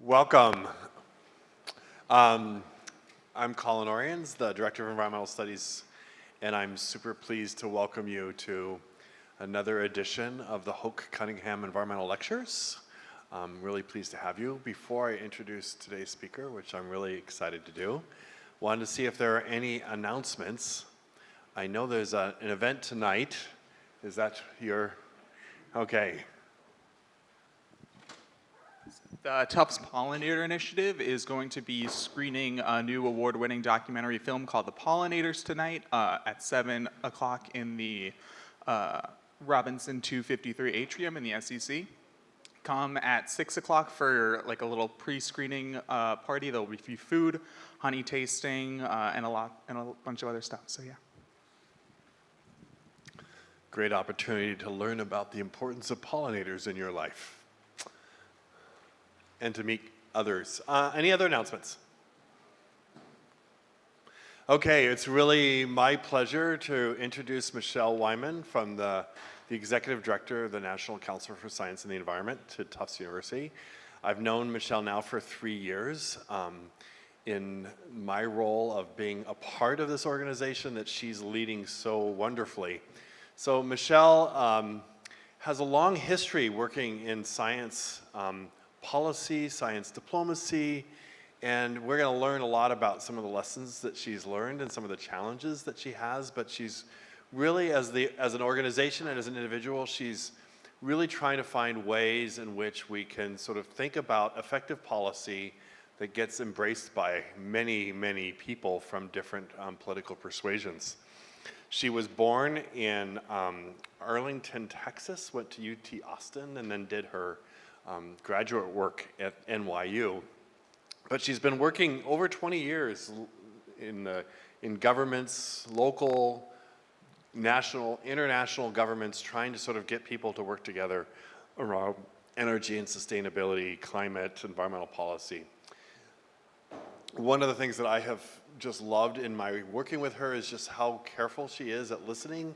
Welcome. I'm Colin Oriens, the Director of Environmental Studies, and I'm super pleased to welcome you to another edition of the Hoke Cunningham Environmental Lectures. I'm really pleased to have you. Before I introduce today's speaker, which I'm really excited to do, wanted to see if there are any announcements. I know there's an event tonight. Is that your, okay. The Tufts Pollinator Initiative is going to be screening a new award-winning documentary film called The Pollinators tonight at 7 o'clock in the Robinson 253 atrium in the SEC. Come at 6 o'clock for like a little pre-screening party. There'll be food, honey tasting, and a bunch of other stuff. So yeah. Great opportunity to learn about the importance of pollinators in your life and to meet others. Any other announcements? Okay, it's really my pleasure to introduce Michelle Wyman from the Executive Director of the National Council for Science and the Environment to Tufts University. I've known Michelle now for 3 years in my role of being a part of this organization that she's leading so wonderfully. So Michelle has a long history working in science policy, science diplomacy, and we're going to learn a lot about some of the lessons that she's learned and some of the challenges that she has, but she's really, as an organization and as an individual, she's really trying to find ways in which we can sort of think about effective policy that gets embraced by many, many people from different political persuasions. She was born in Arlington, Texas, went to UT Austin, and then did her graduate work at NYU. But she's been working over 20 years in governments, local, national, international governments, trying to sort of get people to work together around energy and sustainability, climate, environmental policy. One of the things that I have just loved in my working with her is just how careful she is at listening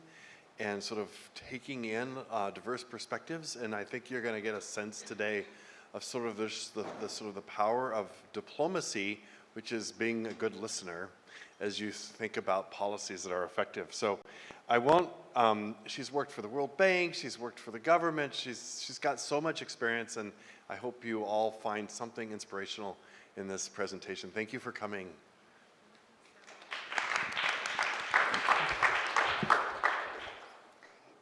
and sort of taking in diverse perspectives, and I think you're going to get a sense today of sort of the power of diplomacy, which is being a good listener as you think about policies that are effective. So I won't. She's worked for the World Bank. She's worked for the government. She's got so much experience, and I hope you all find something inspirational in this presentation. Thank you for coming.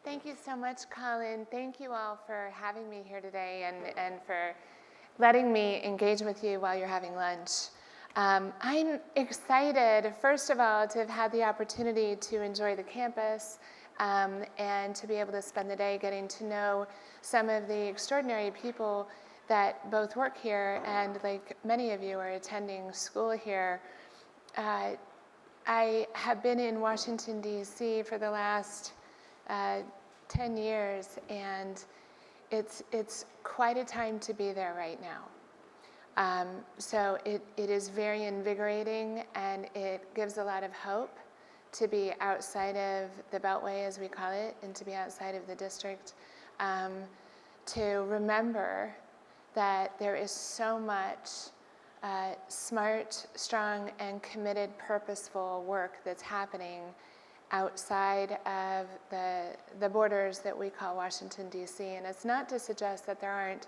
Thank you so much, Colin. Thank you all for having me here today and for letting me engage with you while you're having lunch. I'm excited, first of all, to have had the opportunity to enjoy the campus and to be able to spend the day getting to know some of the extraordinary people that both work here and, like many of you, are attending school here. I have been in Washington, D.C. for the last 10 years, and it's quite a time to be there right now. So it is very invigorating, and it gives a lot of hope to be outside of the Beltway, as we call it, and to be outside of the district, to remember that there is so much smart, strong, and committed, purposeful work that's happening outside of the borders that we call Washington, D.C. And it's not to suggest that there aren't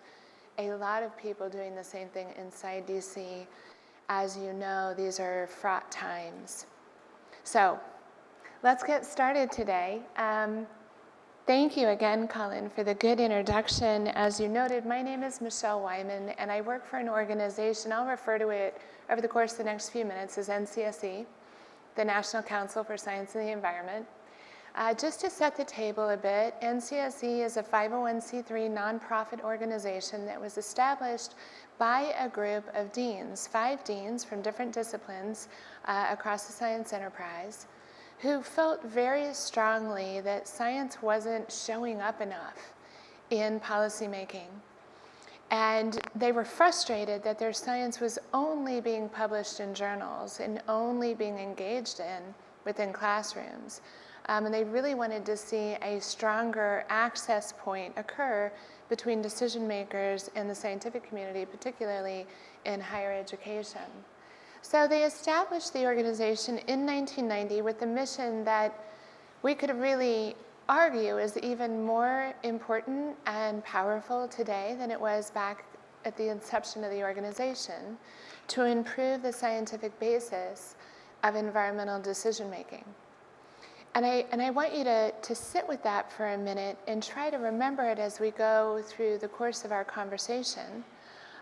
a lot of people doing the same thing inside D.C. As you know, these are fraught times. So let's get started today. Thank you again, Colin, for the good introduction. As you noted, my name is Michelle Wyman, and I work for an organization. I'll refer to it over the course of the next few minutes as NCSE, the National Council for Science and the Environment. Just to set the table a bit, NCSE is a 501c3 nonprofit organization that was established by a group of deans, 5 deans from different disciplines across the science enterprise, who felt very strongly that science wasn't showing up enough in policymaking. And they were frustrated that their science was only being published in journals and only being engaged in within classrooms. And they really wanted to see a stronger access point occur between decision makers and the scientific community, particularly in higher education. So they established the organization in 1990 with the mission that we could really argue is even more important and powerful today than it was back at the inception of the organization, to improve the scientific basis of environmental decision making. And I want you to sit with that for a minute and try to remember it as we go through the course of our conversation.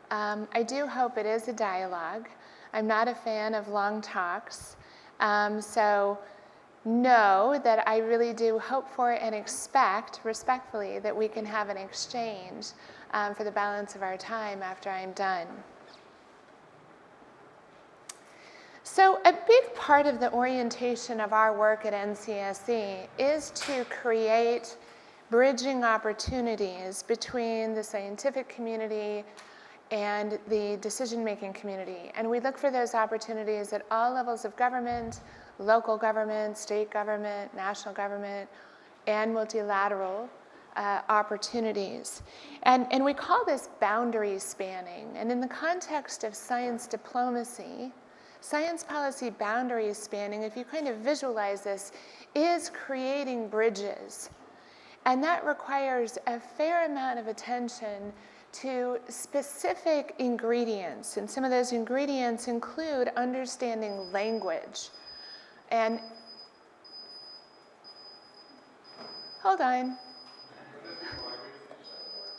I do hope it is a dialogue. I'm not a fan of long talks. So know that I really do hope for and expect, respectfully, that we can have an exchange for the balance of our time after I'm done. So a big part of the orientation of our work at NCSE is to create bridging opportunities between the scientific community and the decision-making community. And we look for those opportunities at all levels of government, local government, state government, national government, and multilateral opportunities. And we call this boundary spanning. And in the context of science diplomacy, science policy boundary spanning, if you kind of visualize this, is creating bridges. And that requires a fair amount of attention to specific ingredients. And some of those ingredients include understanding language. And hold on.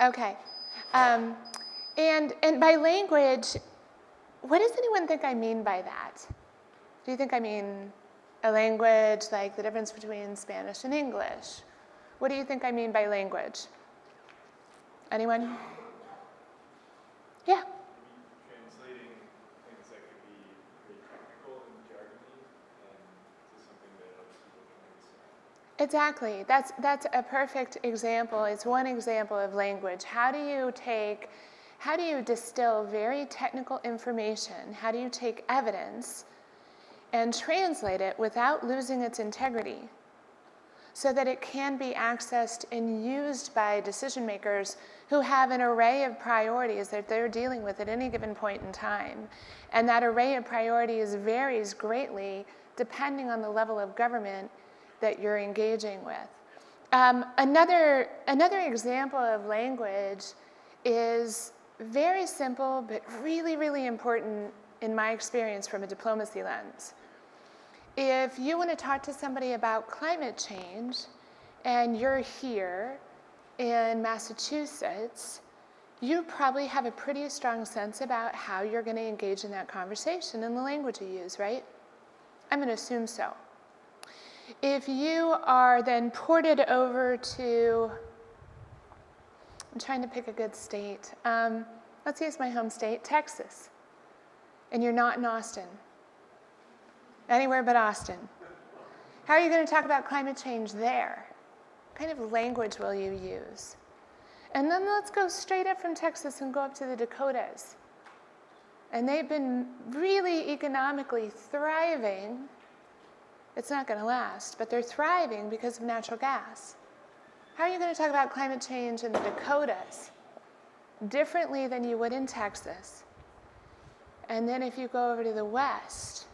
Okay. And by language, what does anyone think I mean by that? Do you think I mean a language like the difference between Spanish and English? What do you think I mean by language? Anyone? Yeah. Translating things that could be pretty technical and jargony to something that other people can understand. Exactly. That's a perfect example. It's one example of language. How do you distill very technical information? How do you take evidence and translate it without losing its integrity so that it can be accessed and used by decision makers who have an array of priorities that they're dealing with at any given point in time? And that array of priorities varies greatly depending on the level of government that you're engaging with. Another example of language is very simple, but really, really important in my experience from a diplomacy lens. If you want to talk to somebody about climate change and you're here in Massachusetts, you probably have a pretty strong sense about how you're going to engage in that conversation and the language you use, right? I'm going to assume so. If you are then ported over to, I'm trying to pick a good state. Let's use my home state, Texas. And you're not in Austin. Anywhere but Austin. How are you going to talk about climate change there? What kind of language will you use? And then let's go straight up from Texas and go up to the Dakotas. And they've been really economically thriving. It's not going to last, but they're thriving because of natural gas. How are you going to talk about climate change in the Dakotas differently than you would in Texas? And then if you go over to the West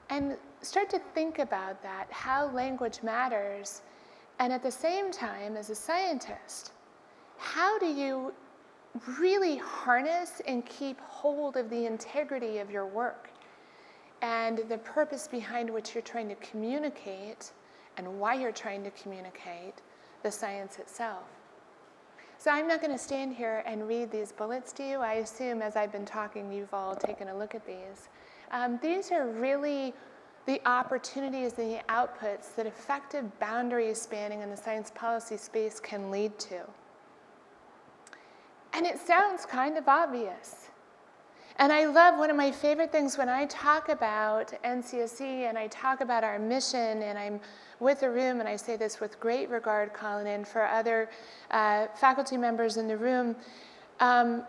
and start to think about that, how language matters, and at the same time, as a scientist, how do you really harness and keep hold of the integrity of your work and the purpose behind which you're trying to communicate and why you're trying to communicate the science itself? So I'm not going to stand here and read these bullets to you. I assume as I've been talking, you've all taken a look at these. These are really the opportunities and the outputs that effective boundary spanning in the science policy space can lead to. And it sounds kind of obvious. And I love, one of my favorite things when I talk about NCSE and I talk about our mission, and I'm with the room, and I say this with great regard, Colin, and for other faculty members in the room,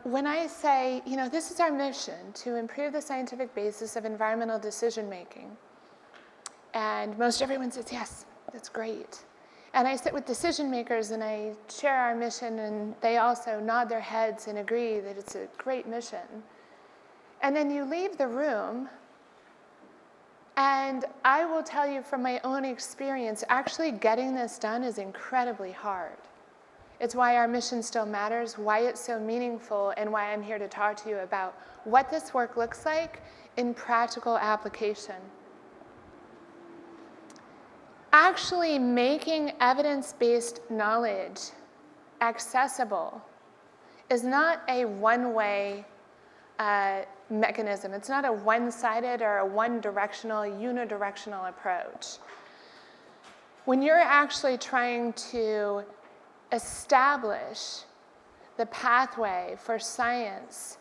when I say, this is our mission, to improve the scientific basis of environmental decision making. And most everyone says, yes, That's great. And I sit with decision makers and I share our mission, and they also nod their heads and agree that it's a great mission. And then you leave the room, and I will tell you from my own experience, actually getting this done is incredibly hard. It's why our mission still matters, why it's so meaningful, and why I'm here to talk to you about what this work looks like in practical application. Actually making evidence-based knowledge accessible is not a one-way mechanism. It's not a one-sided or a one-directional, unidirectional approach. When you're actually trying to establish the pathway for science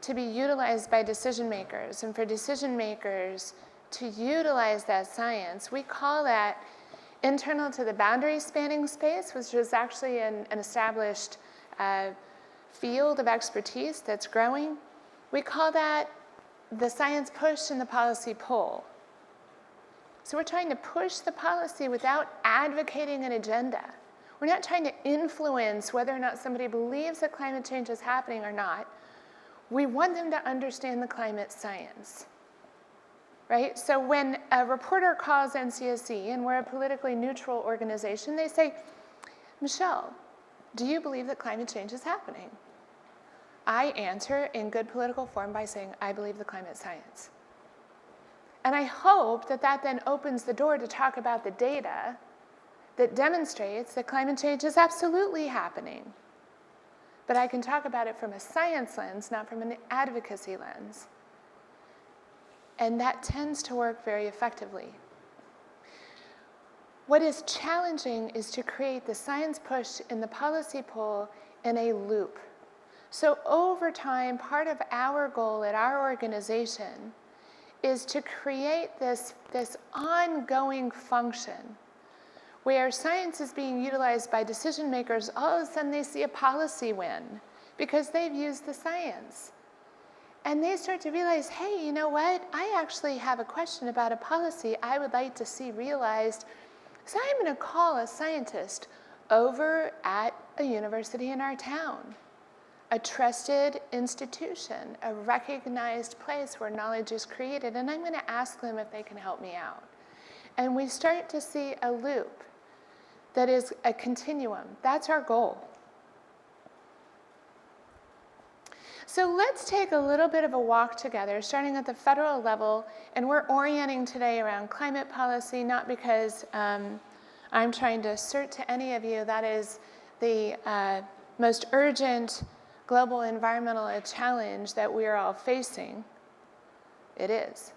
to be utilized by decision makers, and for decision makers to utilize that science, we call that internal to the boundary spanning space, which is actually an established field of expertise that's growing. We call that the science push and the policy pull. So we're trying to push the policy without advocating an agenda. We're not trying to influence whether or not somebody believes that climate change is happening or not. We want them to understand the climate science. Right? So when a reporter calls NCSC, and we're a politically neutral organization, they say, Michelle, do you believe that climate change is happening? I answer in good political form by saying, I believe the climate science. And I hope that that then opens the door to talk about the data that demonstrates that climate change is absolutely happening. But I can talk about it from a science lens, not from an advocacy lens. And that tends to work very effectively. What is challenging is to create the science push and the policy pull in a loop. So over time, part of our goal at our organization is to create this ongoing function where science is being utilized by decision makers. All of a sudden they see a policy win because they've used the science. And they start to realize, hey, you know what? I actually have a question about a policy I would like to see realized. So I'm going to call a scientist over at a university in our town, a trusted institution, a recognized place where knowledge is created, and I'm going to ask them if they can help me out. And we start to see a loop that is a continuum. That's our goal. So let's take a little bit of a walk together, starting at the federal level, and we're orienting today around climate policy, not because I'm trying to assert to any of you that is the most urgent global environmental challenge that we are all facing. It is.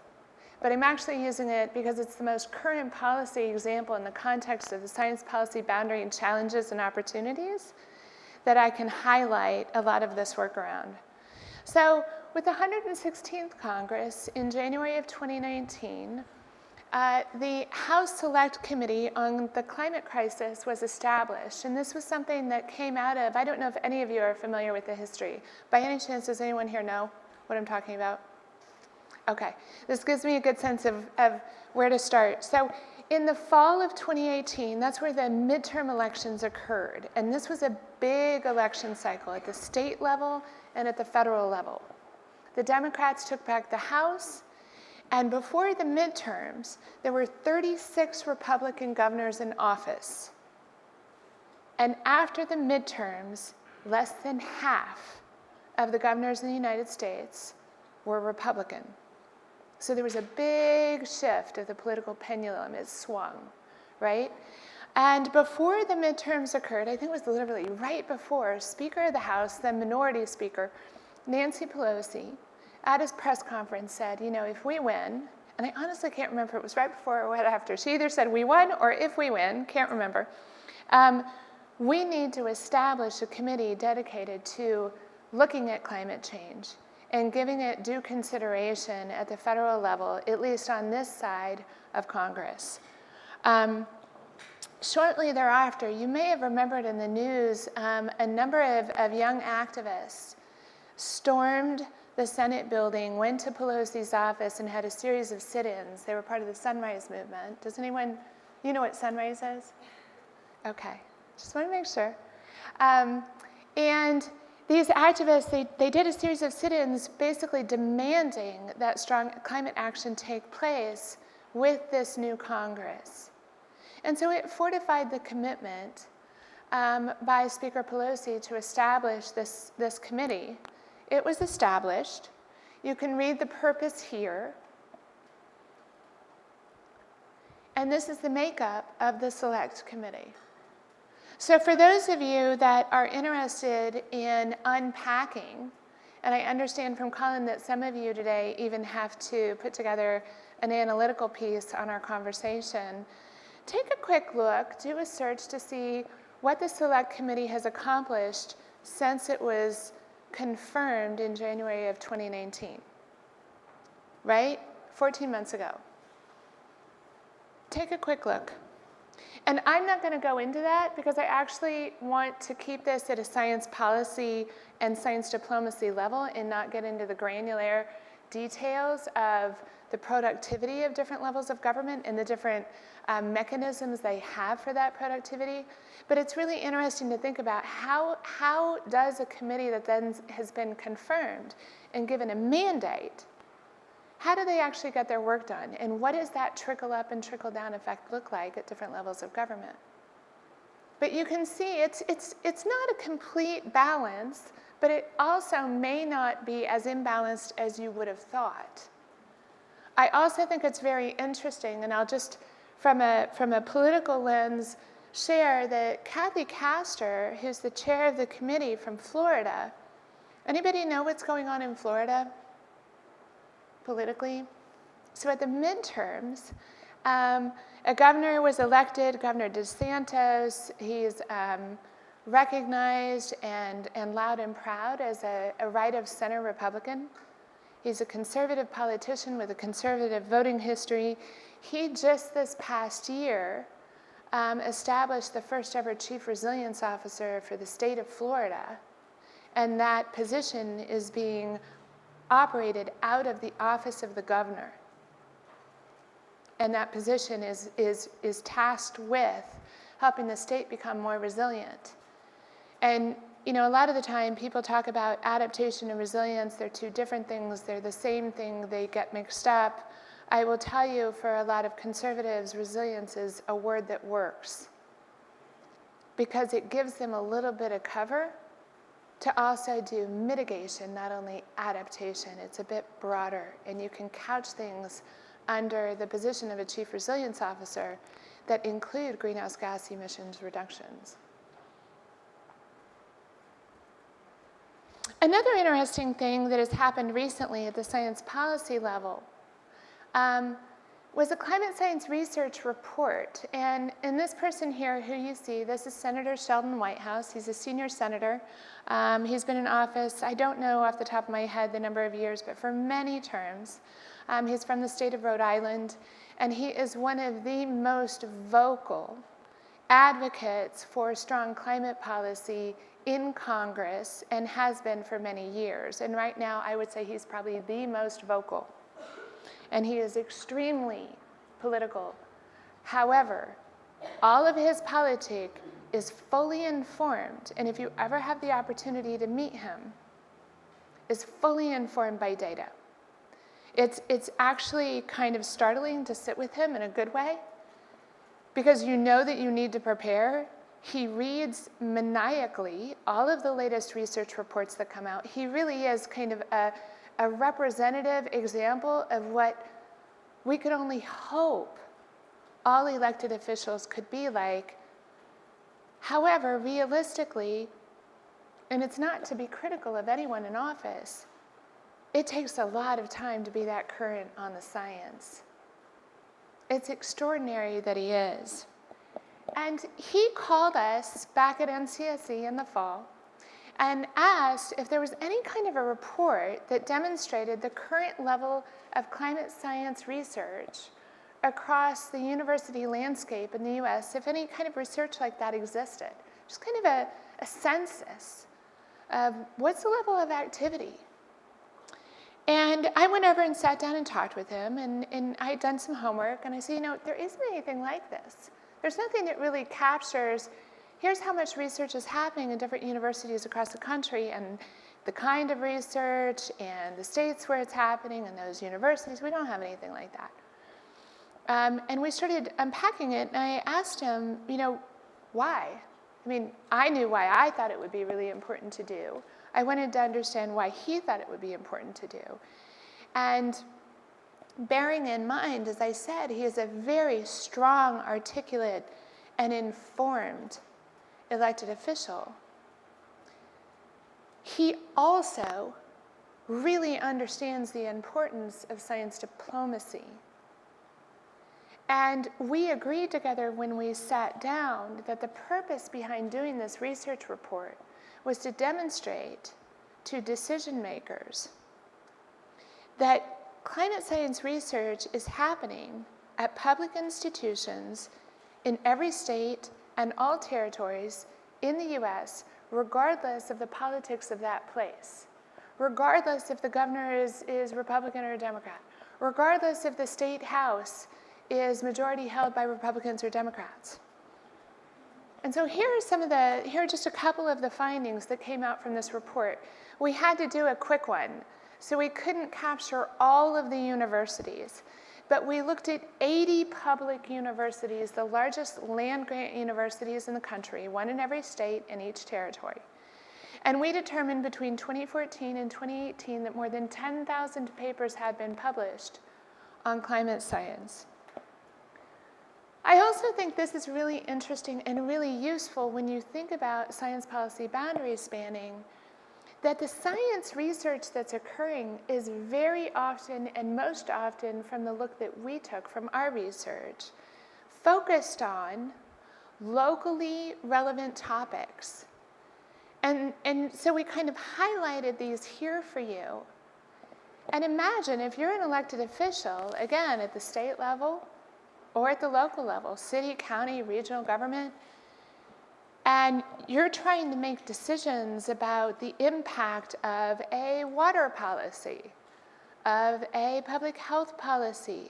But I'm actually using it because it's the most current policy example in the context of the science policy boundary and challenges and opportunities that I can highlight a lot of this work around. So with the 116th Congress in January of 2019, the House Select Committee on the Climate Crisis was established. And this was something that came out of, I don't know if any of you are familiar with the history. By any chance, does anyone here know what I'm talking about? Okay, this gives me a good sense of where to start. So in the fall of 2018, that's where the midterm elections occurred. And this was a big election cycle at the state level and at the federal level. The Democrats took back the House, and before the midterms, there were 36 Republican governors in office. And after the midterms, less than half of the governors in the United States were Republican. So there was a big shift of the political pendulum. It swung, right? And before the midterms occurred, I think it was literally right before, Speaker of the House, then Minority Speaker, Nancy Pelosi, at his press conference said, you know, if we win, and I honestly can't remember if it was right before or right after. She either said we won or if we win, can't remember. We need to establish a committee dedicated to looking at climate change and giving it due consideration at the federal level, at least on this side of Congress. Shortly thereafter, you may have remembered in the news, a number of young activists stormed the Senate building, went to Pelosi's office, and had a series of sit-ins. They were part of the Sunrise Movement. Does anyone You know what sunrise is? Okay, just want to make sure. And these activists, they did a series of sit-ins basically demanding that strong climate action take place with this new Congress. And so it fortified the commitment by Speaker Pelosi to establish this committee. It was established. You can read the purpose here. And this is the makeup of the Select Committee. So for those of you that are interested in unpacking, and I understand from Colin that some of you today even have to put together an analytical piece on our conversation, take a quick look, do a search to see what the Select Committee has accomplished since it was confirmed in January of 2019, right? 14 months ago. Take a quick look. And I'm not going to go into that because I actually want to keep this at a science policy and science diplomacy level and not get into the granular details of the productivity of different levels of government and the different mechanisms they have for that productivity. But it's really interesting to think about how does a committee that then has been confirmed and given a mandate, how do they actually get their work done? And what does that trickle up and trickle down effect look like at different levels of government? But you can see it's not a complete balance, but it also may not be as imbalanced as you would have thought. I also think it's very interesting, and I'll just, from a political lens, share that Kathy Castor, who's the chair of the committee from Florida, anybody know what's going on in Florida politically? So at the midterms, a governor was elected, Governor DeSantis. He's recognized and loud and proud as a right-of-center Republican. He's a conservative politician with a conservative voting history. He just this past year established the first ever Chief Resilience Officer for the state of Florida. And that position is being operated out of the office of the governor. And that position is tasked with helping the state become more resilient. And you know, a lot of the time people talk about adaptation and resilience. They're two different things. They're the same thing. They get mixed up. I will tell you, for a lot of conservatives, resilience is a word that works because it gives them a little bit of cover to also do mitigation, not only adaptation. It's a bit broader, and you can couch things under the position of a Chief Resilience Officer that include greenhouse gas emissions reductions. Another interesting thing that has happened recently at the science policy level was a climate science research report. And this person here who you see, this is Senator Sheldon Whitehouse. He's a senior senator. He's been in office, I don't know off the top of my head the number of years, but for many terms. He's from the state of Rhode Island, and he is one of the most vocal advocates for strong climate policy in Congress and has been for many years. And right now, I would say he's probably the most vocal. And he is extremely political. However, all of his politic is fully informed, and if you ever have the opportunity to meet him, is fully informed by data. It's actually kind of startling to sit with him in a good way, because you know that you need to prepare. He reads maniacally all of the latest research reports that come out. He really is kind of a representative example of what we could only hope all elected officials could be like. However, realistically, and it's not to be critical of anyone in office, it takes a lot of time to be that current on the science. It's extraordinary that he is. And he called us back at NCSE in the fall and asked if there was any kind of a report that demonstrated the current level of climate science research across the university landscape in the US, if any kind of research like that existed. Just kind of a census of what's the level of activity. And I went over and sat down and talked with him, and I had done some homework, and I said, you know, there isn't anything like this. There's nothing that really captures, here's how much research is happening in different universities across the country and the kind of research and the states where it's happening and those universities. We don't have anything like that. And we started unpacking it, and I asked him, why? I mean, I knew why I thought it would be really important to do. I wanted to understand why he thought it would be important to do. And bearing in mind, as I said, he is a very strong, articulate, and informed elected official. He also really understands the importance of science diplomacy. And we agreed together when we sat down that the purpose behind doing this research report was to demonstrate to decision makers that climate science research is happening at public institutions in every state and all territories in the US, regardless of the politics of that place, regardless if the governor is Republican or Democrat, regardless if the state house is majority held by Republicans or Democrats. And so here are just a couple of the findings that came out from this report. We had to do a quick one, so we couldn't capture all of the universities, but we looked at 80 public universities, the largest land-grant universities in the country, one in every state in each territory. And we determined between 2014 and 2018 that more than 10,000 papers had been published on climate science. I also think this is really interesting and really useful when you think about science policy boundary spanning, that the science research that's occurring is very often and most often from the look that we took from our research, focused on locally relevant topics. And so we kind of highlighted these here for you. And imagine if you're an elected official, again, at the state level, or at the local level, city, county, regional government, and you're trying to make decisions about the impact of a water policy, of a public health policy.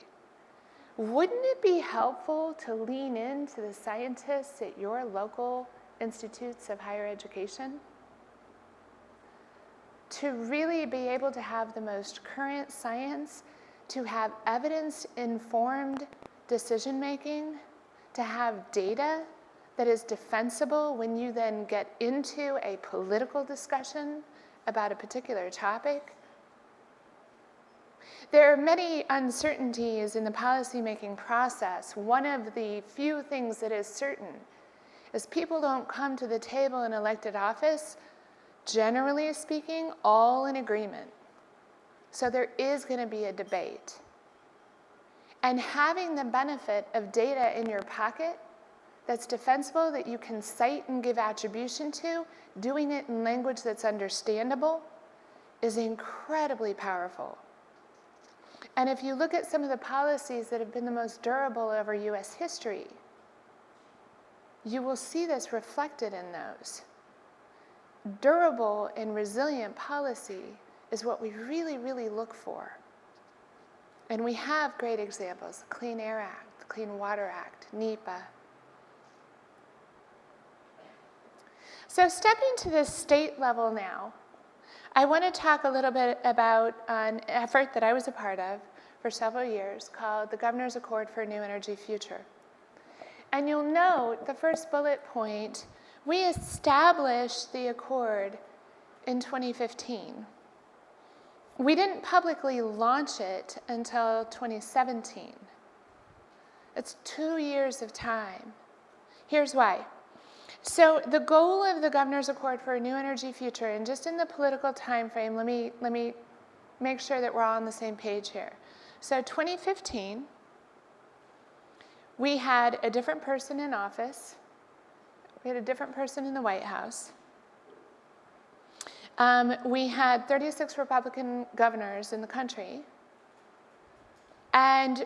Wouldn't it be helpful to lean into the scientists at your local institutes of higher education? To really be able to have the most current science, to have evidence-informed decision-making, to have data that is defensible when you then get into a political discussion about a particular topic. There are many uncertainties in the policymaking process. One of the few things that is certain is people don't come to the table in elected office, generally speaking, all in agreement. So there is going to be a debate. And having the benefit of data in your pocket that's defensible, that you can cite and give attribution to, doing it in language that's understandable, is incredibly powerful. And if you look at some of the policies that have been the most durable over US history, you will see this reflected in those. Durable and resilient policy is what we really, really look for. And we have great examples: the Clean Air Act, the Clean Water Act, NEPA. So stepping to the state level now, I want to talk a little bit about an effort that I was a part of for several years called the Governor's Accord for a New Energy Future. And you'll note the first bullet point, we established the accord in 2015. We didn't publicly launch it until 2017. It's 2 years of time. Here's why. So the goal of the Governor's Accord for a New Energy Future, and just in the political time frame, let me make sure that we're all on the same page here. So 2015, we had a different person in office. We had a different person in the White House. We had 36 Republican governors in the country. And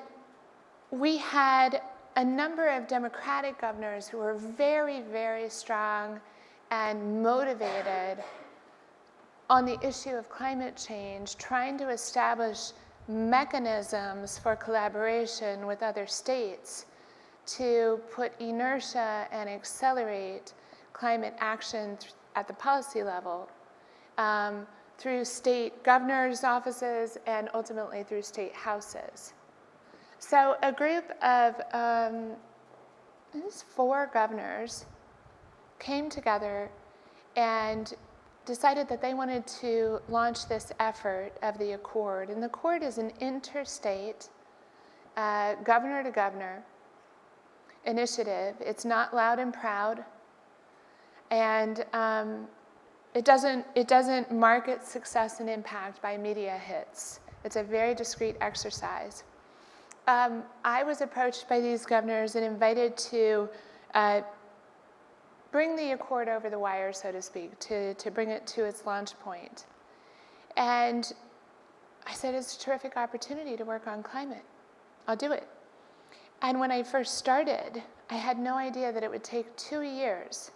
we had a number of Democratic governors who were very, very strong and motivated on the issue of climate change, trying to establish mechanisms for collaboration with other states to put inertia and accelerate climate action at the policy level through state governors' offices and ultimately through state houses. So a group of 4 governors came together and decided that they wanted to launch this effort of the Accord. And the Accord is an interstate, governor to governor initiative. It's not loud and proud. And it doesn't mark its success and impact by media hits. It's a very discreet exercise. I was approached by these governors and invited to bring the Accord over the wire, so to speak, to bring it to its launch point. And I said, it's a terrific opportunity to work on climate. I'll do it. And when I first started, I had no idea that it would take 2 years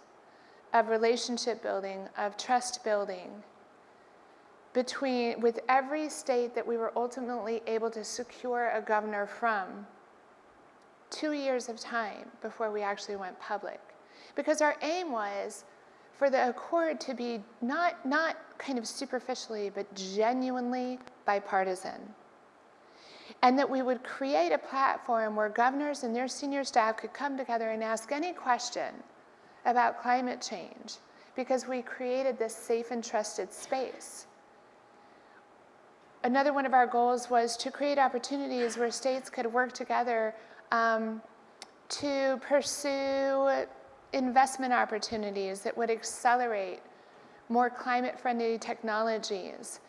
of relationship building, of trust building, with every state that we were ultimately able to secure a governor from. 2 years of time before we actually went public. Because our aim was for the Accord to be not kind of superficially, but genuinely bipartisan. And that we would create a platform where governors and their senior staff could come together and ask any question about climate change, because we created this safe and trusted space. Another one of our goals was to create opportunities where states could work together to pursue investment opportunities that would accelerate more climate-friendly technologies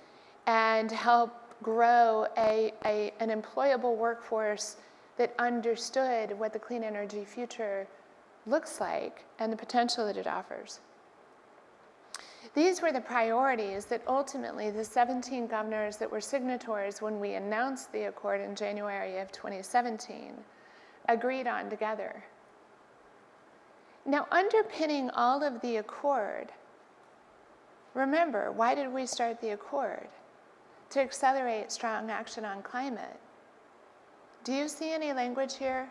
and help grow an employable workforce that understood what the clean energy future looks like and the potential that it offers. These were the priorities that ultimately the 17 governors that were signatories when we announced the Accord in January of 2017 agreed on together. Now, underpinning all of the Accord, remember, why did we start the Accord? To accelerate strong action on climate. Do you see any language here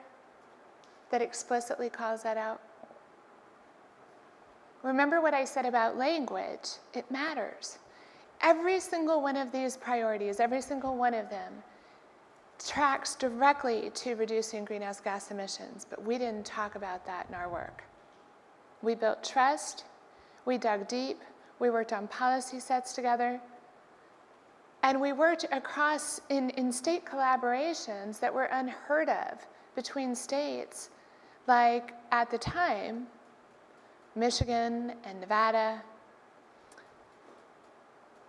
that explicitly calls that out? Remember what I said about language, it matters. Every single one of these priorities, every single one of them, tracks directly to reducing greenhouse gas emissions, but we didn't talk about that in our work. We built trust, we dug deep, we worked on policy sets together, and we worked across in state collaborations that were unheard of between states like, at the time, Michigan and Nevada,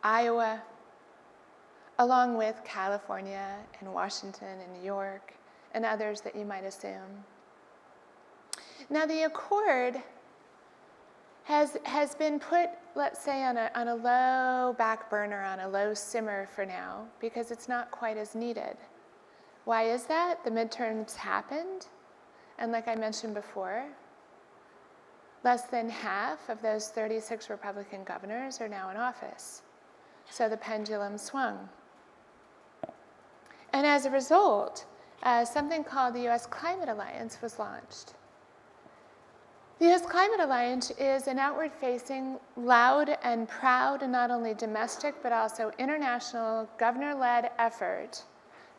Iowa, along with California and Washington and New York and others that you might assume. Now the Accord has been put, let's say, on a low back burner, on a low simmer for now, because it's not quite as needed. Why is that? The midterms happened, and like I mentioned before, less than half of those 36 Republican governors are now in office. So the pendulum swung. And as a result, something called the U.S. Climate Alliance was launched. The U.S. Climate Alliance is an outward-facing, loud and proud, and not only domestic, but also international, governor-led effort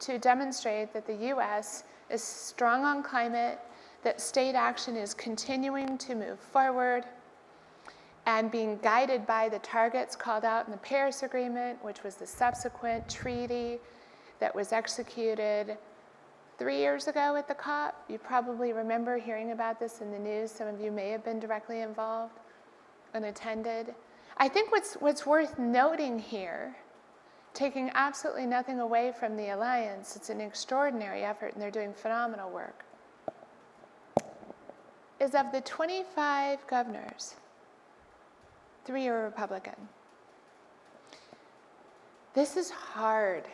to demonstrate that the U.S. is strong on climate, that state action is continuing to move forward, and being guided by the targets called out in the Paris Agreement, which was the subsequent treaty that was executed 3 years ago at the COP. You probably remember hearing about this in the news. Some of you may have been directly involved and attended. I think what's worth noting here, taking absolutely nothing away from the Alliance, it's an extraordinary effort and they're doing phenomenal work, is of the 25 governors, 3 are Republican. This is hard.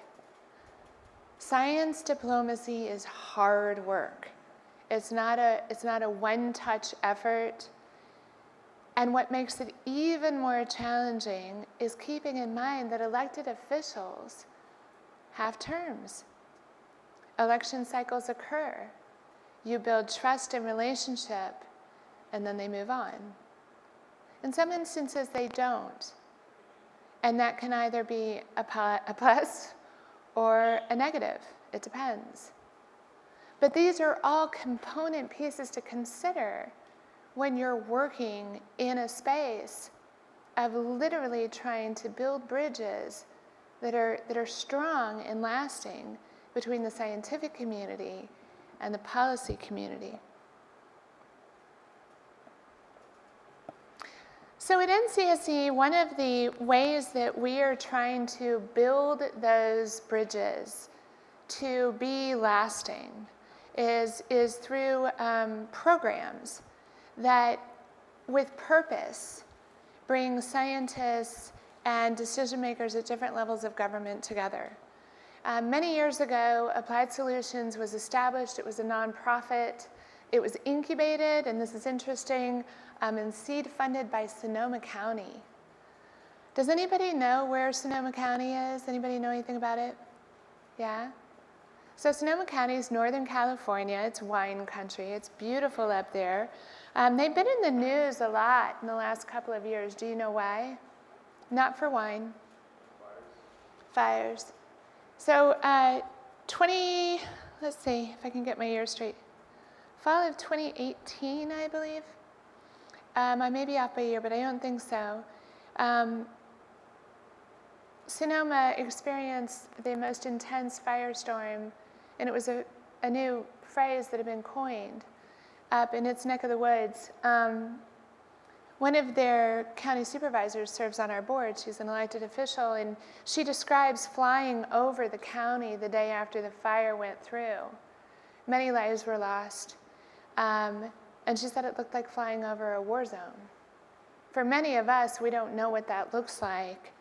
Science diplomacy is hard work. It's not a one-touch effort. And what makes it even more challenging is keeping in mind that elected officials have terms. Election cycles occur. You build trust and relationship, and then they move on. In some instances, they don't. And that can either be a plus or a negative. It depends. But these are all component pieces to consider when you're working in a space of literally trying to build bridges that are strong and lasting between the scientific community and the policy community. So at NCSE, one of the ways that we are trying to build those bridges to be lasting is through programs that, with purpose, bring scientists and decision makers at different levels of government together. Many years ago, Applied Solutions was established. It was a nonprofit. It was incubated, and this is interesting, and seed funded by Sonoma County. Does anybody know where Sonoma County is? Anybody know anything about it? Yeah? So Sonoma County is Northern California. It's wine country. It's beautiful up there. They've been in the news a lot in the last couple of years. Do you know why? Not for wine. Fires. So let's see if I can get my years straight. Fall of 2018, I believe. I may be off by a year, but I don't think so. Sonoma experienced the most intense firestorm, and it was a new phrase that had been coined up in its neck of the woods. One of their county supervisors serves on our board. She's an elected official, and she describes flying over the county the day after the fire went through. Many lives were lost. And she said it looked like flying over a war zone. For many of us, we don't know what that looks like.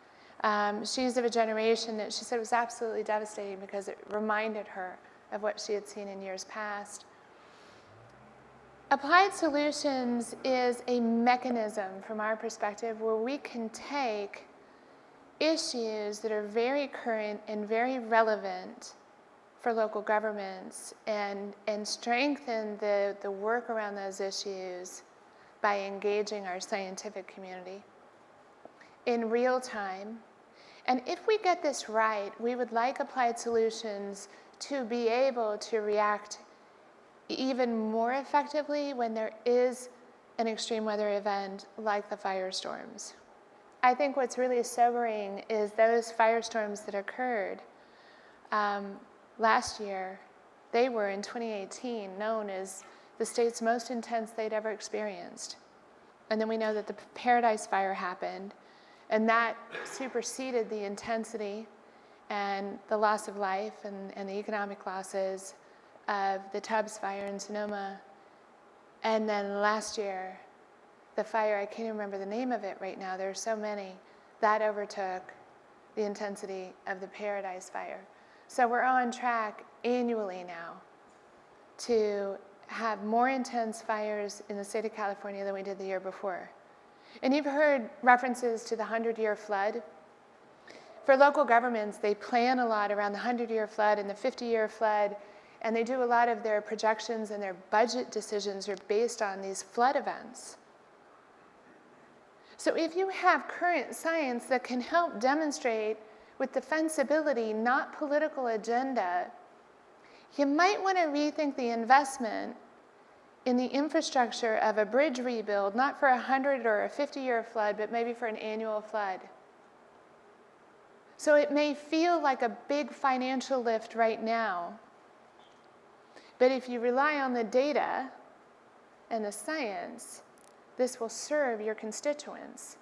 She's of a generation that she said was absolutely devastating because it reminded her of what she had seen in years past. Applied Solutions is a mechanism from our perspective where we can take issues that are very current and very relevant for local governments and strengthen the work around those issues by engaging our scientific community in real time. And if we get this right, we would like Applied Solutions to be able to react even more effectively when there is an extreme weather event like the firestorms. I think what's really sobering is those firestorms that occurred last year. They were in 2018 known as the state's most intense they'd ever experienced. And then we know that the Paradise Fire happened, and that superseded the intensity and the loss of life and the economic losses of the Tubbs Fire in Sonoma. And then last year, the fire, I can't even remember the name of it right now, there are so many, that overtook the intensity of the Paradise Fire. So we're on track annually now to have more intense fires in the state of California than we did the year before. And you've heard references to the 100-year flood. For local governments, they plan a lot around the 100-year flood and the 50-year flood, and they do a lot of their projections and their budget decisions are based on these flood events. So if you have current science that can help demonstrate with defensibility, not political agenda, you might want to rethink the investment in the infrastructure of a bridge rebuild, not for a 100 or a 50-year flood, but maybe for an annual flood. So it may feel like a big financial lift right now, but if you rely on the data and the science, this will serve your constituents.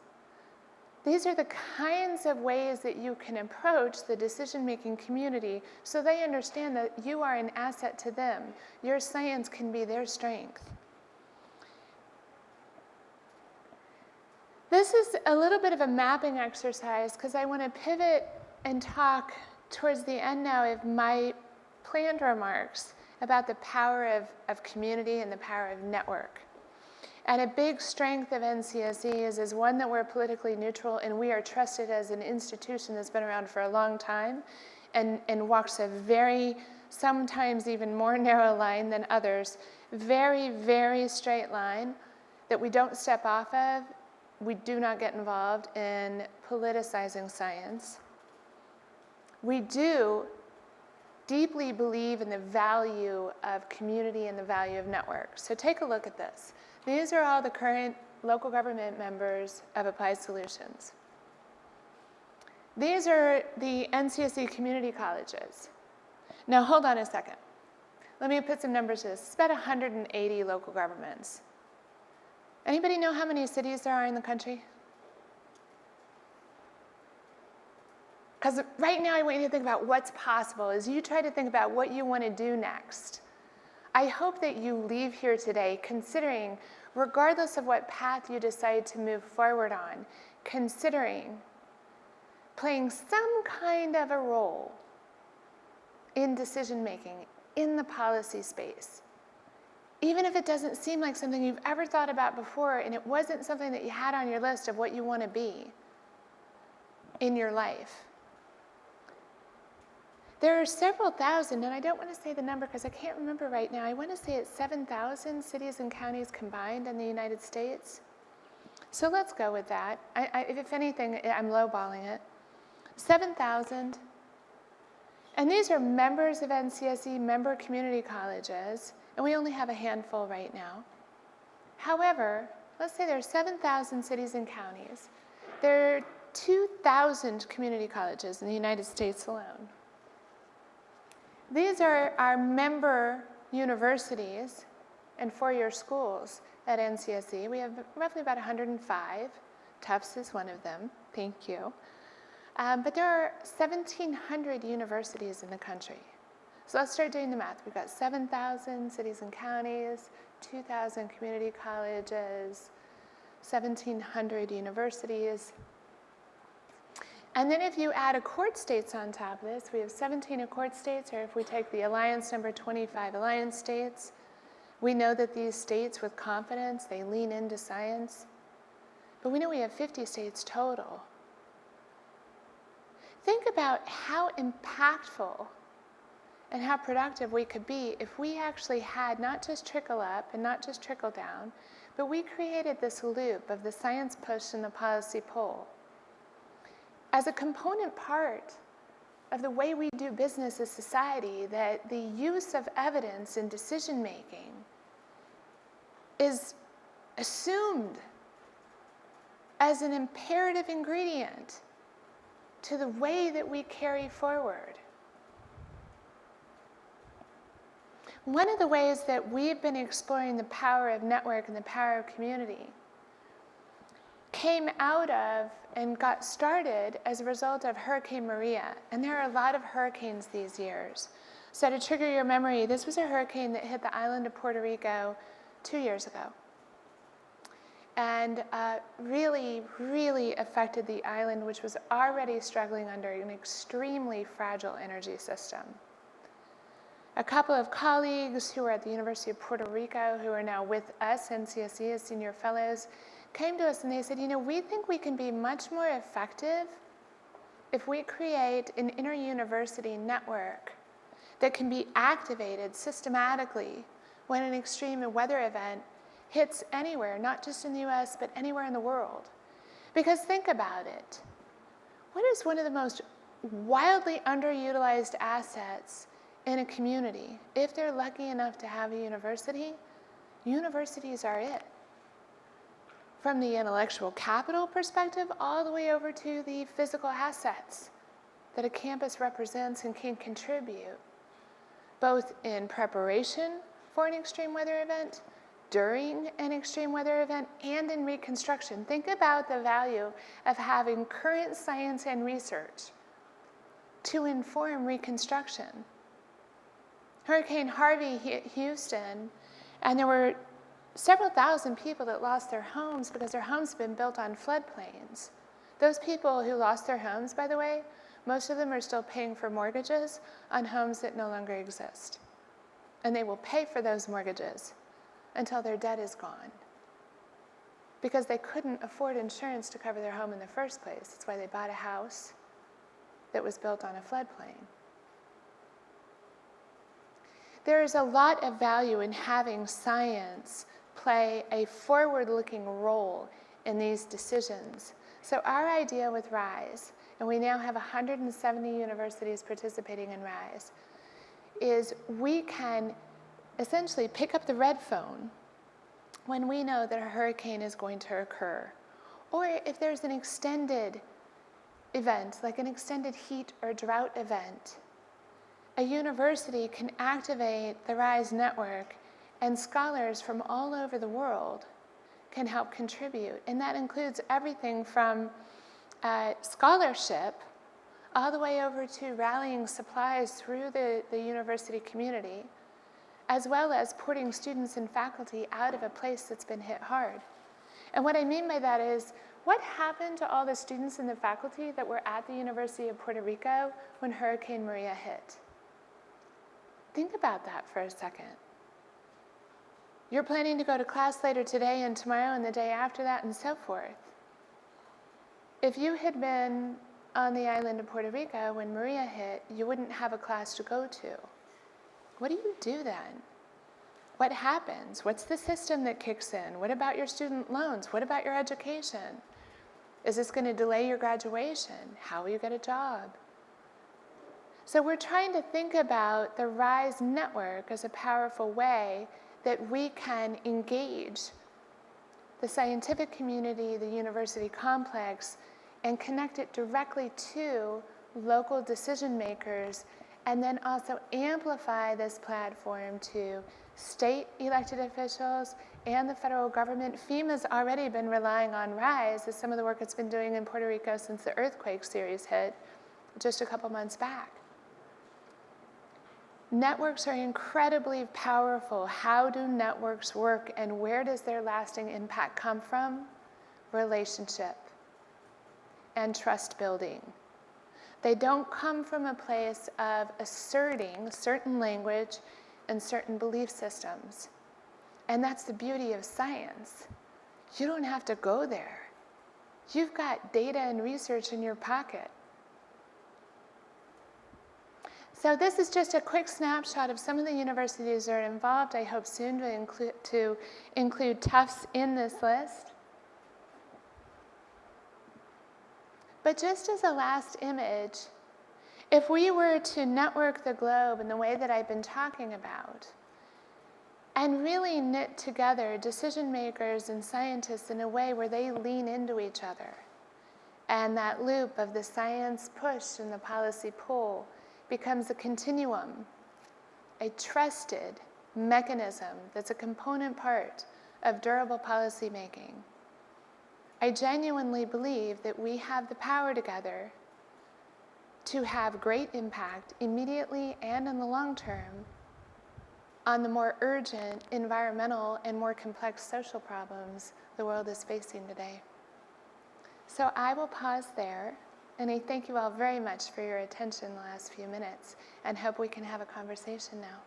These are the kinds of ways that you can approach the decision-making community so they understand that you are an asset to them. Your science can be their strength. This is a little bit of a mapping exercise because I want to pivot and talk towards the end now of my planned remarks about the power of community and the power of network. And a big strength of NCSE is one that we're politically neutral and we are trusted as an institution that's been around for a long time and walks a very sometimes even more narrow line than others. Very, very straight line that we don't step off of. We do not get involved in politicizing science. We do deeply believe in the value of community and the value of networks. So take a look at this. These are all the current local government members of Applied Solutions. These are the NCSE community colleges. Now hold on a second. Let me put some numbers to this. It's about 180 local governments. Anybody know how many cities there are in the country? Because right now I want you to think about what's possible as you try to think about what you want to do next. I hope that you leave here today considering, regardless of what path you decide to move forward on, considering playing some kind of a role in decision making in the policy space. Even if it doesn't seem like something you've ever thought about before and it wasn't something that you had on your list of what you want to be in your life. There are several thousand, and I don't want to say the number because I can't remember right now. I want to say it's 7,000 cities and counties combined in the United States. So let's go with that. If anything, I'm lowballing it. 7,000. And these are members of NCSE, member community colleges, and we only have a handful right now. However, let's say there are 7,000 cities and counties. There are 2,000 community colleges in the United States alone. These are our member universities and four-year schools at NCSE. We have roughly about 105. Tufts is one of them. Thank you. But there are 1,700 universities in the country. So let's start doing the math. We've got 7,000 cities and counties, 2,000 community colleges, 1,700 universities. And then if you add accord states on top of this, we have 17 accord states, or if we take the alliance number, 25 alliance states. We know that these states, with confidence, they lean into science. But we know we have 50 states total. Think about how impactful and how productive we could be if we actually had not just trickle up and not just trickle down, but we created this loop of the science push and the policy pull as a component part of the way we do business as society, that the use of evidence in decision making is assumed as an imperative ingredient to the way that we carry forward. One of the ways that we've been exploring the power of network and the power of community came out of and got started as a result of Hurricane Maria. And there are a lot of hurricanes these years. So to trigger your memory, this was a hurricane that hit the island of Puerto Rico 2 years ago. And really, really affected the island, which was already struggling under an extremely fragile energy system. A couple of colleagues who were at the University of Puerto Rico, who are now with us, NCSE, as senior fellows, came to us and they said, you know, we think we can be much more effective if we create an inter-university network that can be activated systematically when an extreme weather event hits anywhere, not just in the US, but anywhere in the world. Because think about it. What is one of the most wildly underutilized assets in a community? If they're lucky enough to have a university, universities are it. From the intellectual capital perspective, all the way over to the physical assets that a campus represents and can contribute, both in preparation for an extreme weather event, during an extreme weather event, and in reconstruction. Think about the value of having current science and research to inform reconstruction. Hurricane Harvey hit Houston, and there were several thousand people that lost their homes because their homes have been built on floodplains. Those people who lost their homes, by the way, most of them are still paying for mortgages on homes that no longer exist. And they will pay for those mortgages until their debt is gone, because they couldn't afford insurance to cover their home in the first place. That's why they bought a house that was built on a floodplain. There is a lot of value in having science play a forward-looking role in these decisions. So our idea with RISE, and we now have 170 universities participating in RISE, is we can essentially pick up the red phone when we know that a hurricane is going to occur, or if there's an extended event, like an extended heat or drought event. A university can activate the RISE network, and scholars from all over the world can help contribute. And that includes everything from scholarship all the way over to rallying supplies through the university community, as well as porting students and faculty out of a place that's been hit hard. And what I mean by that is, what happened to all the students and the faculty that were at the University of Puerto Rico when Hurricane Maria hit? Think about that for a second. You're planning to go to class later today and tomorrow and the day after that and so forth. If you had been on the island of Puerto Rico when Maria hit, you wouldn't have a class to go to. What do you do then? What happens? What's the system that kicks in? What about your student loans? What about your education? Is this going to delay your graduation? How will you get a job? So we're trying to think about the RISE network as a powerful way that we can engage the scientific community, the university complex, and connect it directly to local decision makers, and then also amplify this platform to state elected officials and the federal government. FEMA's already been relying on RISE as some of the work it's been doing in Puerto Rico since the earthquake series hit just a couple months back. Networks are incredibly powerful. How do networks work, and where does their lasting impact come from? Relationship and trust building. They don't come from a place of asserting certain language and certain belief systems. And that's the beauty of science. You don't have to go there. You've got data and research in your pocket. So this is just a quick snapshot of some of the universities that are involved. I hope soon to include Tufts in this list. But just as a last image, if we were to network the globe in the way that I've been talking about, and really knit together decision makers and scientists in a way where they lean into each other, and that loop of the science push and the policy pull becomes a continuum, a trusted mechanism that's a component part of durable policy making. I genuinely believe that we have the power together to have great impact immediately and in the long term on the more urgent environmental and more complex social problems the world is facing today. So I will pause there, and I thank you all very much for your attention the last few minutes, and hope we can have a conversation now.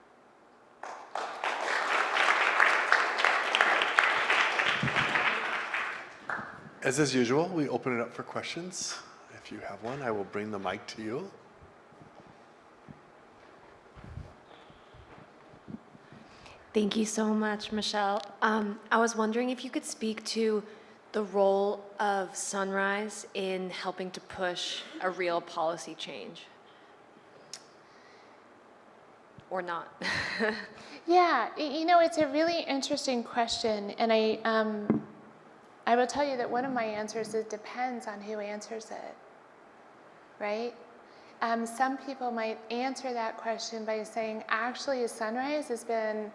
As is usual, we open it up for questions. If you have one, I will bring the mic to you. Thank you so much, Michelle. I was wondering if you could speak to the role of Sunrise in helping to push a real policy change. Or not. Yeah, you know, it's a really interesting question, and I will tell you that one of my answers, it depends on who answers it, right? Some people might answer that question by saying, actually, Sunrise has been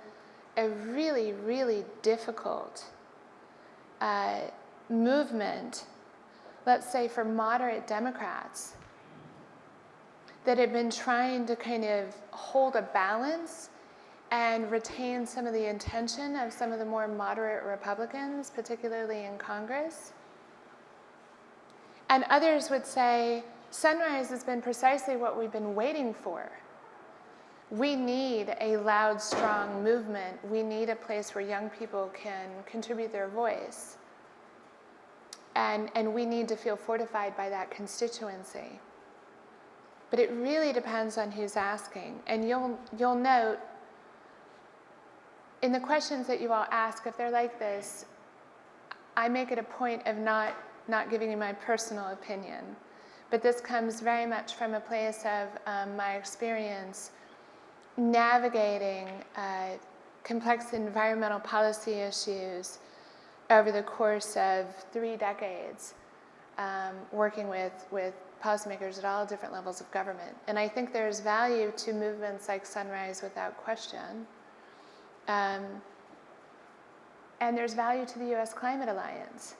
a really, really difficult movement, let's say for moderate Democrats, that have been trying to kind of hold a balance and retain some of the intention of some of the more moderate Republicans, particularly in Congress. And others would say, Sunrise has been precisely what we've been waiting for. We need a loud, strong movement. We need a place where young people can contribute their voice. And we need to feel fortified by that constituency. But it really depends on who's asking. And you'll note in the questions that you all ask, if they're like this, I make it a point of not giving you my personal opinion. But this comes very much from a place of my experience navigating complex environmental policy issues over the course of 3 decades, working with policymakers at all different levels of government. And I think there's value to movements like Sunrise without question. And there's value to the US Climate Alliance.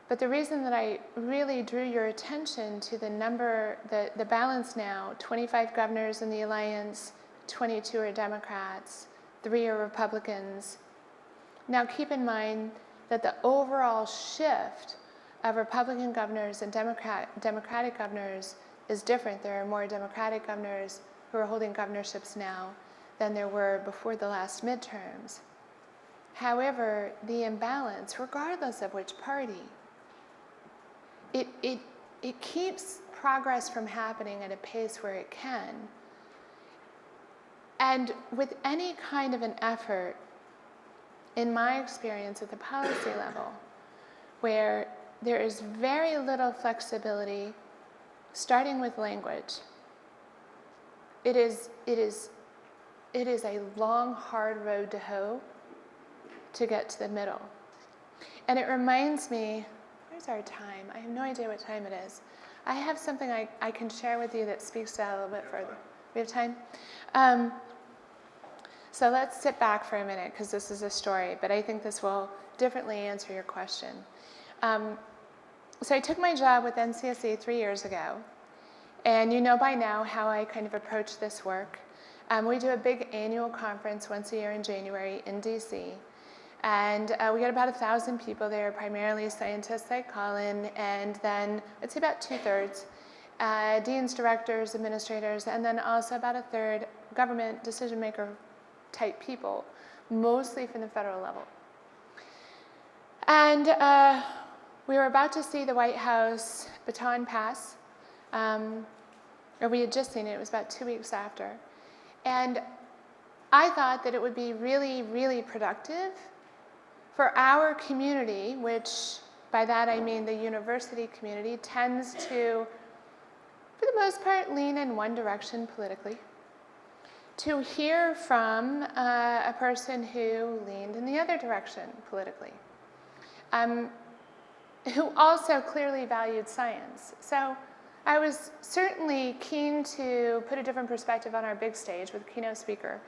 But the reason that I really drew your attention to the number, the balance now, 25 governors in the alliance, 22 are Democrats, 3 are Republicans. Now keep in mind that the overall shift of Republican governors and Democratic governors is different. There are more Democratic governors who are holding governorships now than there were before the last midterms. However, the imbalance, regardless of which party, it keeps progress from happening at a pace where it can. And with any kind of an effort, in my experience at the policy level, where there is very little flexibility, starting with language, it is a long, hard road to hoe to get to the middle. And it reminds me, where's our time? I have no idea what time it is. I have something I can share with you that speaks to that a little bit further. We have time? So let's sit back for a minute, because this is a story, but I think this will differently answer your question. So I took my job with NCSE 3 years ago, and you know by now how I kind of approach this work. We do a big annual conference once a year in January in DC, and we get about 1,000 people there, primarily scientists like Colin, and then I'd say about 2/3 deans, directors, administrators, and then also about 1/3 government decision maker type people, mostly from the federal level. And we were about to see the White House baton pass, or we had just seen it. It was about 2 weeks after. And I thought that it would be really, really productive for our community, which by that I mean the university community, tends to, for the most part, lean in one direction politically, to hear from a person who leaned in the other direction politically, who also clearly valued science. So I was certainly keen to put a different perspective on our big stage with a keynote speaker.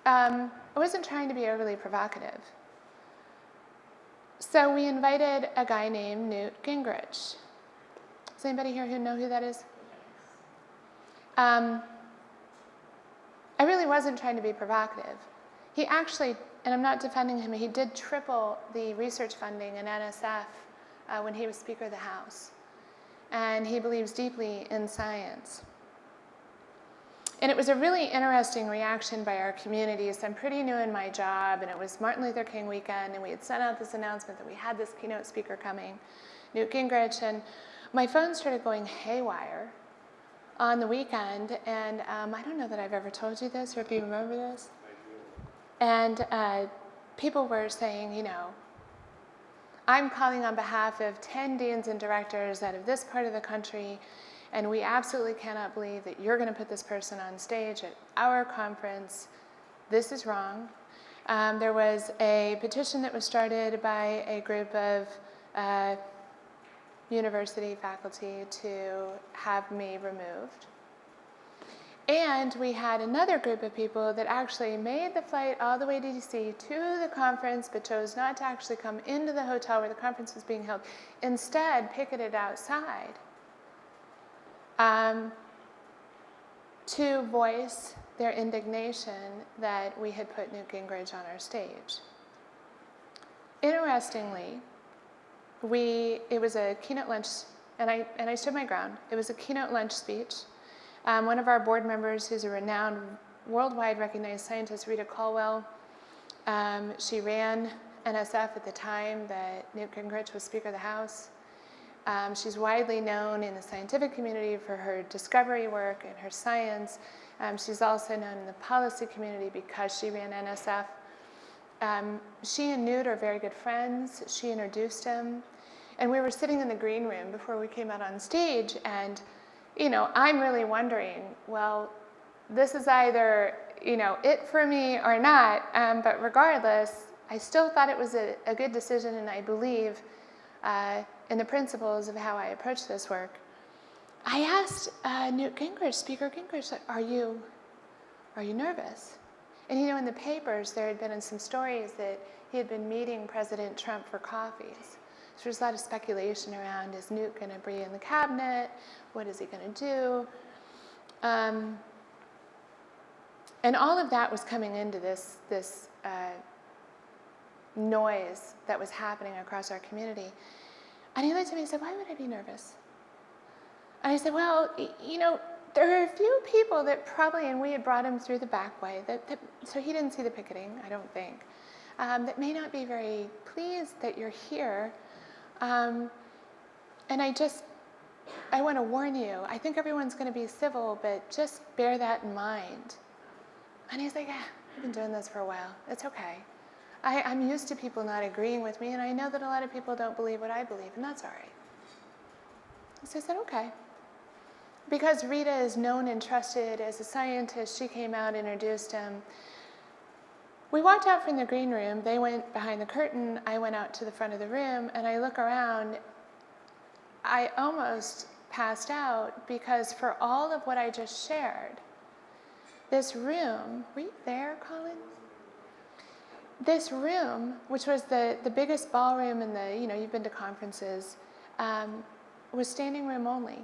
I wasn't trying to be overly provocative. So we invited a guy named Newt Gingrich. Does anybody here know who that is? I really wasn't trying to be provocative. He actually, and I'm not defending him, he did triple the research funding in NSF when he was Speaker of the House. And he believes deeply in science. And it was a really interesting reaction by our communities. I'm pretty new in my job, and it was Martin Luther King weekend, and we had sent out this announcement that we had this keynote speaker coming, Newt Gingrich, and my phone started going haywire on the weekend, and I don't know that I've ever told you this, or if you remember this. And people were saying, you know, I'm calling on behalf of 10 deans and directors out of this part of the country, and we absolutely cannot believe that you're going to put this person on stage at our conference. This is wrong. There was a petition that was started by a group of university faculty to have me removed. And we had another group of people that actually made the flight all the way to DC to the conference, but chose not to actually come into the hotel where the conference was being held. Instead, picketed outside to voice their indignation that we had put Newt Gingrich on our stage. Interestingly, it was a keynote lunch, and I stood my ground. It was a keynote lunch speech. One of our board members, who's a renowned, worldwide recognized scientist, Rita Colwell, she ran NSF at the time that Newt Gingrich was Speaker of the House. She's widely known in the scientific community for her discovery work and her science. She's also known in the policy community because she ran NSF. She and Newt are very good friends. She introduced him. And we were sitting in the green room before we came out on stage, and, I'm really wondering, well, this is either, it for me or not, but regardless, I still thought it was a good decision, and I believe in the principles of how I approach this work. I asked Newt Gingrich, Speaker Gingrich, are you nervous? And in the papers, there had been some stories that he had been meeting President Trump for coffees. So there's a lot of speculation around, is Newt going to be in the cabinet? What is he going to do? And all of that was coming into this noise that was happening across our community. And he looked at me and said, why would I be nervous? And I said, well, there are a few people that probably, and we had brought him through the back way, so he didn't see the picketing, I don't think, that may not be very pleased that you're here. And I want to warn you, I think everyone's going to be civil, but just bear that in mind. And he's like, I've been doing this for a while. It's okay. I'm used to people not agreeing with me, and I know that a lot of people don't believe what I believe, and that's all right. So I said, okay. Because Rita is known and trusted as a scientist, she came out, introduced him. We walked out from the green room. They went behind the curtain. I went out to the front of the room, and I look around. I almost passed out because for all of what I just shared, this room, were you there, Colin? This room, which was the biggest ballroom in the, you've been to conferences, was standing room only.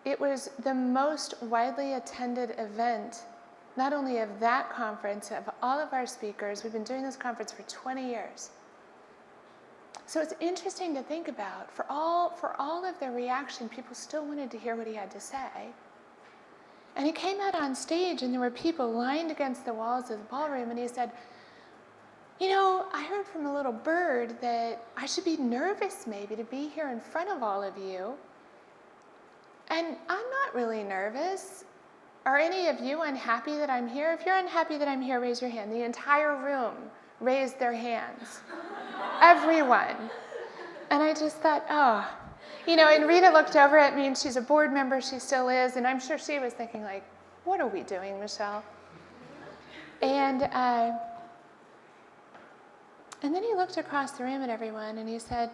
It was the most widely attended event, not only of that conference, of all of our speakers. We've been doing this conference for 20 years. So it's interesting to think about. For all of the reaction, people still wanted to hear what he had to say. And he came out on stage, and there were people lined against the walls of the ballroom, and he said, I heard from a little bird that I should be nervous maybe to be here in front of all of you. And I'm not really nervous. Are any of you unhappy that I'm here? If you're unhappy that I'm here, raise your hand. The entire room raised their hands. Everyone. And I just thought, and Rita looked over at me, and she's a board member, she still is, and I'm sure she was thinking, like, what are we doing, Michelle? And then he looked across the room at everyone, and he said,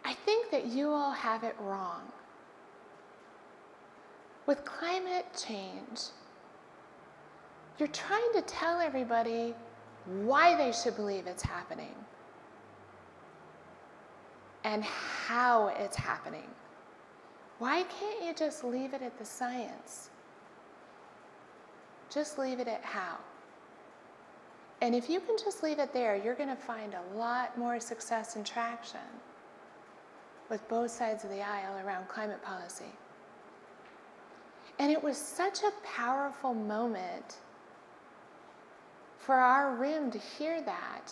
I think that you all have it wrong. With climate change, you're trying to tell everybody why they should believe it's happening and how it's happening. Why can't you just leave it at the science? Just leave it at how. And if you can just leave it there, you're going to find a lot more success and traction with both sides of the aisle around climate policy. And it was such a powerful moment for our room to hear that.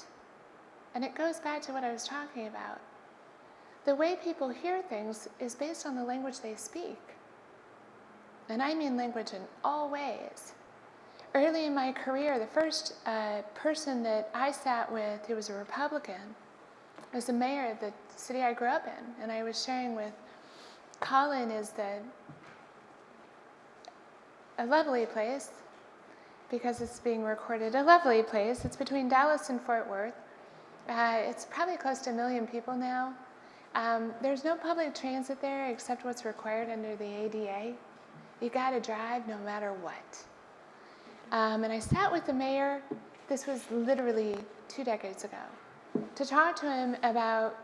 And it goes back to what I was talking about. The way people hear things is based on the language they speak. And I mean language in all ways. Early in my career, the first person that I sat with who was a Republican was the mayor of the city I grew up in. And I was sharing with Colin is a lovely place, because it's being recorded, a lovely place. It's between Dallas and Fort Worth. It's probably close to 1 million people now. There's no public transit there except what's required under the ADA. You gotta drive no matter what. And I sat with the mayor, this was literally 2 decades ago, to talk to him about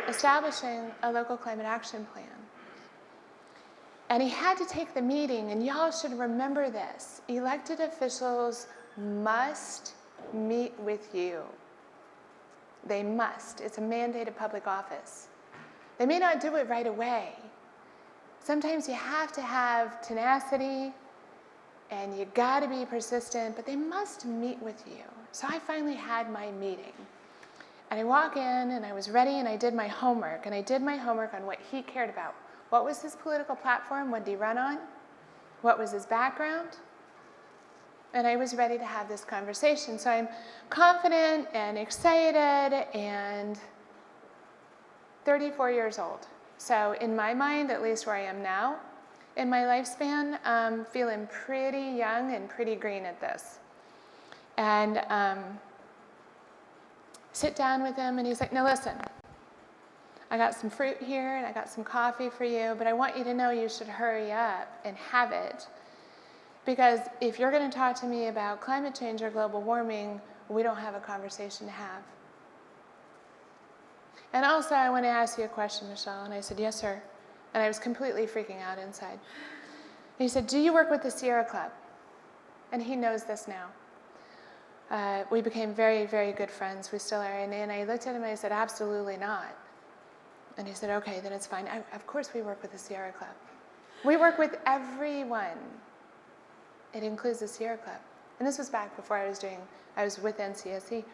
establishing a local climate action plan. And he had to take the meeting, and y'all should remember this. Elected officials must meet with you. They must. It's a mandated public office. They may not do it right away. Sometimes you have to have tenacity, and you gotta be persistent, but they must meet with you. So I finally had my meeting. And I walk in, and I was ready, and I did my homework. And I did my homework on what he cared about. What was his political platform? What did he run on? What was his background? And I was ready to have this conversation. So I'm confident and excited and 34 years old. So in my mind, at least where I am now, in my lifespan, I'm feeling pretty young and pretty green at this. And sit down with him, and he's like, "Now listen, I got some fruit here and I got some coffee for you, but I want you to know you should hurry up and have it, because if you're going to talk to me about climate change or global warming, we don't have a conversation to have. And also, I want to ask you a question, Michelle." And I said, "Yes, sir." And I was completely freaking out inside. And he said, "Do you work with the Sierra Club?" And he knows this now. We became very, very good friends. We still are. And I looked at him and I said, "Absolutely not." And he said, "Okay, then it's fine. Of course we work with the Sierra Club. We work with everyone. It includes the Sierra Club." And this was back before I was with NCSE.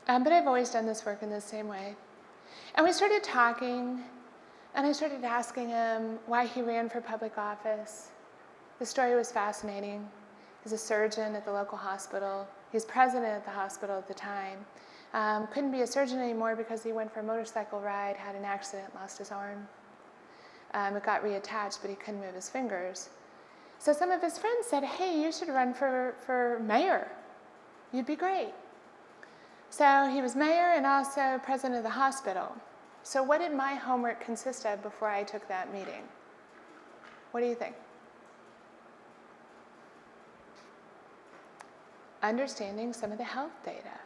But I've always done this work in the same way. And we started talking, and I started asking him why he ran for public office. The story was fascinating. He's a surgeon at the local hospital. He's president at the hospital at the time. Couldn't be a surgeon anymore because he went for a motorcycle ride, had an accident, lost his arm. It got reattached, but he couldn't move his fingers. So some of his friends said, "Hey, you should run for mayor. You'd be great." So he was mayor and also president of the hospital. So what did my homework consist of before I took that meeting? What do you think? Understanding some of the health data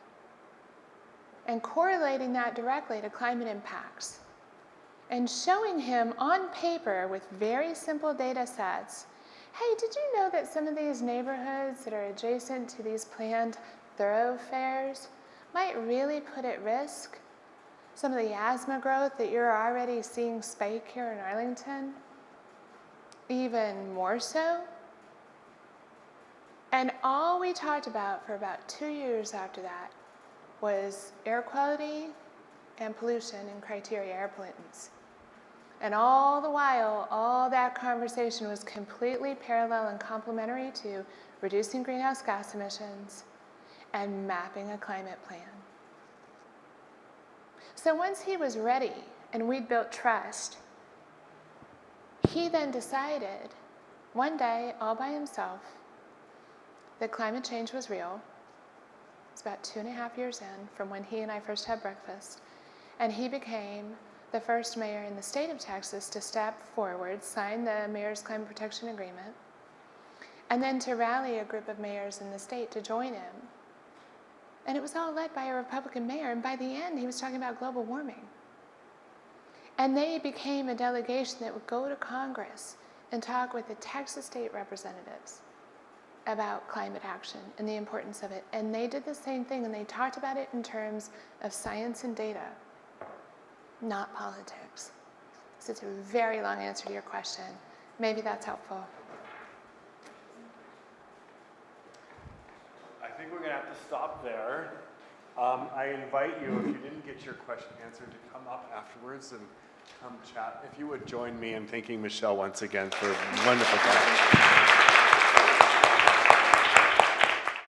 and correlating that directly to climate impacts, and showing him on paper with very simple data sets, "Hey, did you know that some of these neighborhoods that are adjacent to these planned thoroughfares might really put at risk some of the asthma growth that you're already seeing spike here in Arlington? Even more so?" And all we talked about for about 2 years after that was air quality and pollution and criteria, air pollutants. And all the while, all that conversation was completely parallel and complementary to reducing greenhouse gas emissions and mapping a climate plan. So once he was ready and we'd built trust, he then decided one day all by himself that climate change was real. It's about 2.5 years in from when he and I first had breakfast. And he became the first mayor in the state of Texas to step forward, sign the Mayor's Climate Protection Agreement, and then to rally a group of mayors in the state to join him. And it was all led by a Republican mayor, and by the end, he was talking about global warming. And they became a delegation that would go to Congress and talk with the Texas state representatives about climate action and the importance of it. And they did the same thing, and they talked about it in terms of science and data, not politics. So it's a very long answer to your question. Maybe that's helpful. I think we're going to have to stop there. I invite you, if you didn't get your question answered, to come up afterwards and come chat. If you would join me in thanking Michelle once again for a wonderful talk.